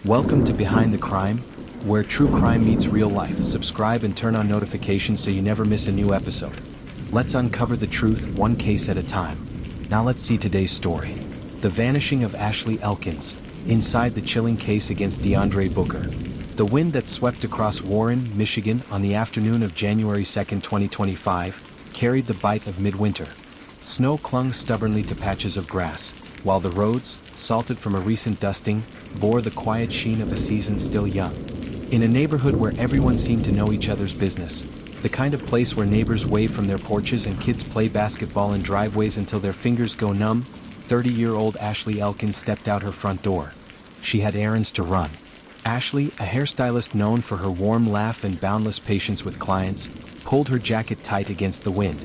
Welcome to Behind the Crime, where true crime meets real life. Subscribe and turn on notifications so you never miss a new episode. Let's uncover the truth one case at a time. Now let's see today's story. The vanishing of Ashley Elkins, inside the chilling case against DeAndre Booker. The wind that swept across Warren, Michigan on the afternoon of January 2, 2025, carried the bite of midwinter. Snow clung stubbornly to patches of grass, while the roads, salted from a recent dusting, bore the quiet sheen of a season still young. In a neighborhood where everyone seemed to know each other's business, the kind of place where neighbors wave from their porches and kids play basketball in driveways until their fingers go numb, 30-year-old Ashley Elkins stepped out her front door. She had errands to run. Ashley, a hairstylist known for her warm laugh and boundless patience with clients, pulled her jacket tight against the wind.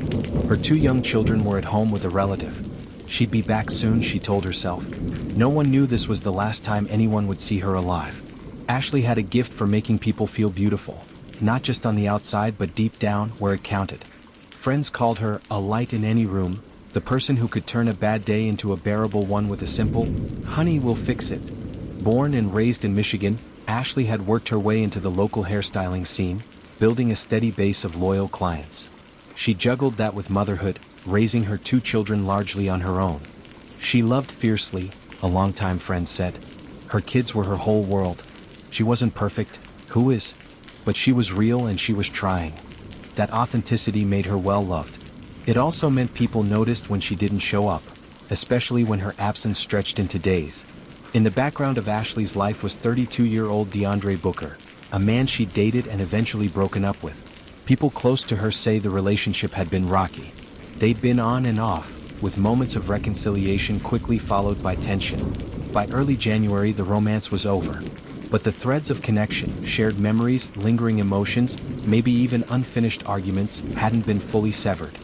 Her 2 young children were at home with a relative. She'd be back soon, she told herself. No one knew this was the last time anyone would see her alive. Ashley had a gift for making people feel beautiful, not just on the outside but deep down where it counted. Friends called her a light in any room, the person who could turn a bad day into a bearable one with a simple, "Honey, we'll fix it." Born and raised in Michigan, Ashley had worked her way into the local hairstyling scene, building a steady base of loyal clients. She juggled that with motherhood, raising her 2 children largely on her own. She loved fiercely, a longtime friend said. Her kids were her whole world. She wasn't perfect, who is? But she was real and she was trying. That authenticity made her well loved. It also meant people noticed when she didn't show up, especially when her absence stretched into days. In the background of Ashley's life was 32-year-old DeAndre Booker, a man she dated and eventually broken up with. People close to her say the relationship had been rocky. They'd been on and off, with moments of reconciliation quickly followed by tension. By early January, the romance was over. But the threads of connection, shared memories, lingering emotions, maybe even unfinished arguments, hadn't been fully severed.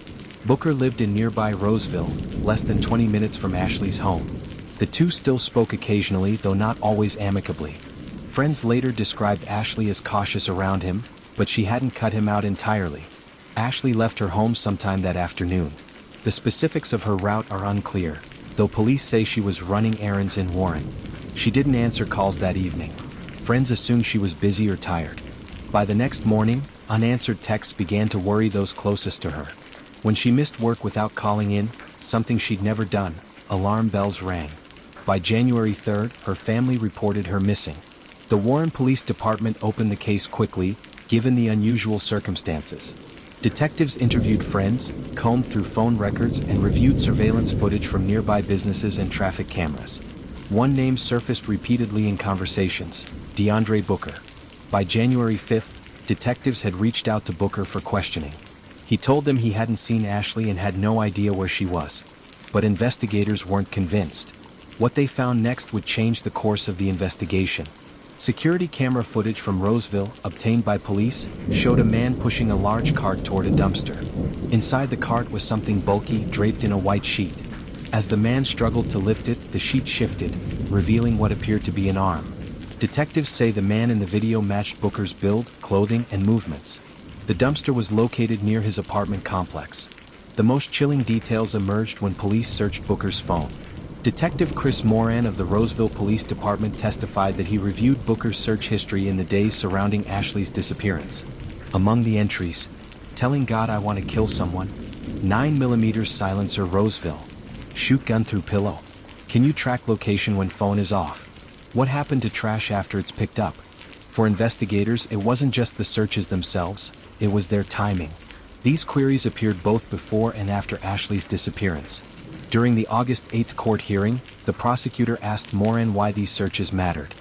Booker lived in nearby Roseville, less than 20 minutes from Ashley's home. The two still spoke occasionally, though not always amicably. Friends later described Ashley as cautious around him, but she hadn't cut him out entirely. Ashley left her home sometime that afternoon. The specifics of her route are unclear, though police say she was running errands in Warren. She didn't answer calls that evening. Friends assumed she was busy or tired. By the next morning, unanswered texts began to worry those closest to her. When she missed work without calling in, something she'd never done, alarm bells rang. By January 3rd, her family reported her missing. The Warren Police Department opened the case quickly, given the unusual circumstances. Detectives interviewed friends, combed through phone records, and reviewed surveillance footage from nearby businesses and traffic cameras. One name surfaced repeatedly in conversations: DeAndre Booker. By January 5th, detectives had reached out to Booker for questioning. He told them he hadn't seen Ashley and had no idea where she was. But investigators weren't convinced. What they found next would change the course of the investigation. Security camera footage from Roseville, obtained by police, showed a man pushing a large cart toward a dumpster. Inside the cart was something bulky, draped in a white sheet. As the man struggled to lift it, the sheet shifted, revealing what appeared to be an arm. Detectives say the man in the video matched Booker's build, clothing, and movements. The dumpster was located near his apartment complex. The most chilling details emerged when police searched Booker's phone. Detective Chris Moran of the Roseville Police Department testified that he reviewed Booker's search history in the days surrounding Ashley's disappearance. Among the entries: "Telling God I want to kill someone," 9mm silencer Roseville, "Shoot gun through pillow," "Can you track location when phone is off," "What happened to trash after it's picked up?" For investigators, it wasn't just the searches themselves, it was their timing. These queries appeared both before and after Ashley's disappearance. During the August 8th court hearing, the prosecutor asked Moran why these searches mattered.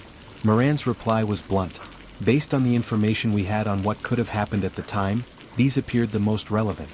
Moran's reply was blunt: "Based on the information we had on what could have happened at the time, these appeared the most relevant."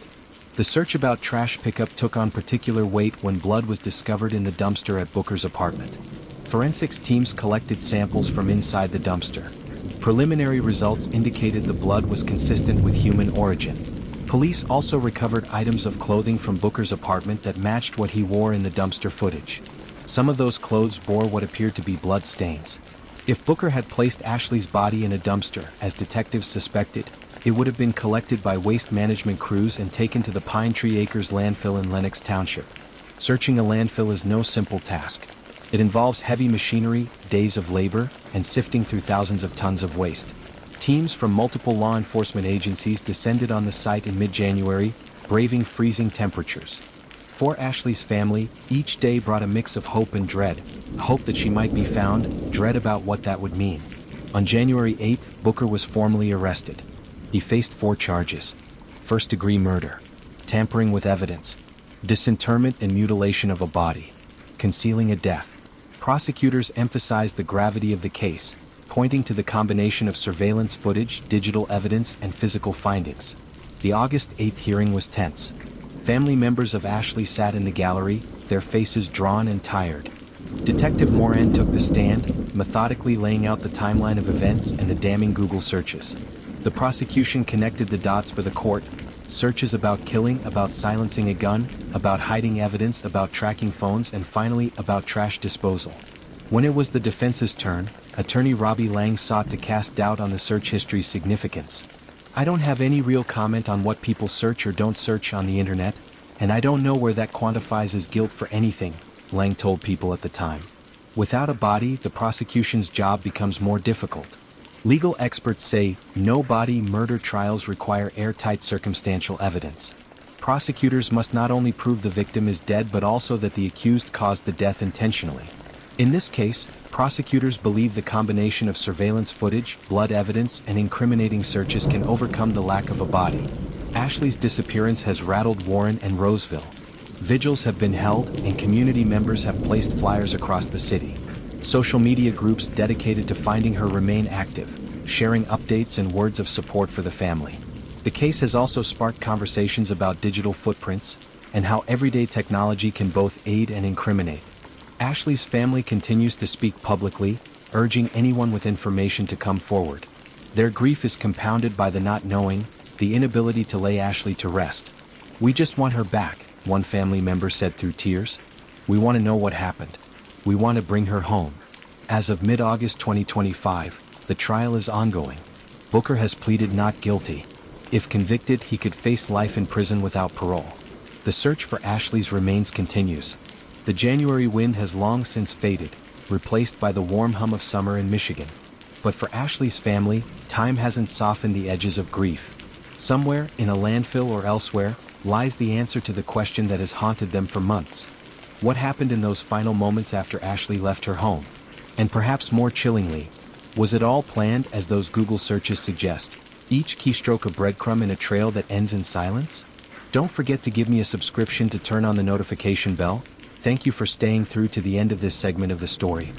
The search about trash pickup took on particular weight when blood was discovered in the dumpster at Booker's apartment. Forensics teams collected samples from inside the dumpster. Preliminary results indicated the blood was consistent with human origin. Police also recovered items of clothing from Booker's apartment that matched what he wore in the dumpster footage. Some of those clothes bore what appeared to be blood stains. If Booker had placed Ashley's body in a dumpster, as detectives suspected, it would have been collected by waste management crews and taken to the Pine Tree Acres landfill in Lenox Township. Searching a landfill is no simple task. It involves heavy machinery, days of labor, and sifting through thousands of tons of waste. Teams from multiple law enforcement agencies descended on the site in mid-January, braving freezing temperatures. For Ashley's family, each day brought a mix of hope and dread. Hope that she might be found, dread about what that would mean. On January 8th, Booker was formally arrested. He faced 4 charges: first-degree murder, tampering with evidence, disinterment and mutilation of a body, concealing a death. Prosecutors emphasized the gravity of the case, pointing to the combination of surveillance footage, digital evidence, and physical findings. The August 8th hearing was tense. Family members of Ashley sat in the gallery, their faces drawn and tired. Detective Moran took the stand, methodically laying out the timeline of events and the damning Google searches. The prosecution connected the dots for the court: searches about killing, about silencing a gun, about hiding evidence, about tracking phones, and finally about trash disposal. When it was the defense's turn, attorney Robbie Lang sought to cast doubt on the search history's significance. "I don't have any real comment on what people search or don't search on the internet, and I don't know where that quantifies as guilt for anything," Lang told People at the time. Without a body, the prosecution's job becomes more difficult. Legal experts say no body murder trials require airtight circumstantial evidence. Prosecutors must not only prove the victim is dead but also that the accused caused the death intentionally. In this case, prosecutors believe the combination of surveillance footage, blood evidence, and incriminating searches can overcome the lack of a body. Ashley's disappearance has rattled Warren and Roseville. Vigils have been held, and community members have placed flyers across the city. Social media groups dedicated to finding her remain active, sharing updates and words of support for the family. The case has also sparked conversations about digital footprints and how everyday technology can both aid and incriminate. Ashley's family continues to speak publicly, urging anyone with information to come forward. Their grief is compounded by the not knowing, the inability to lay Ashley to rest. "We just want her back," one family member said through tears. "We want to know what happened. We want to bring her home." As of mid-August 2025, the trial is ongoing. Booker has pleaded not guilty. If convicted, he could face life in prison without parole. The search for Ashley's remains continues. The January wind has long since faded, replaced by the warm hum of summer in Michigan. But for Ashley's family, time hasn't softened the edges of grief. Somewhere, in a landfill or elsewhere, lies the answer to the question that has haunted them for months. What happened in those final moments after Ashley left her home? And perhaps more chillingly, was it all planned as those Google searches suggest? Each keystroke a breadcrumb in a trail that ends in silence? Don't forget to give me a subscription to turn on the notification bell. Thank you for staying through to the end of this segment of the story.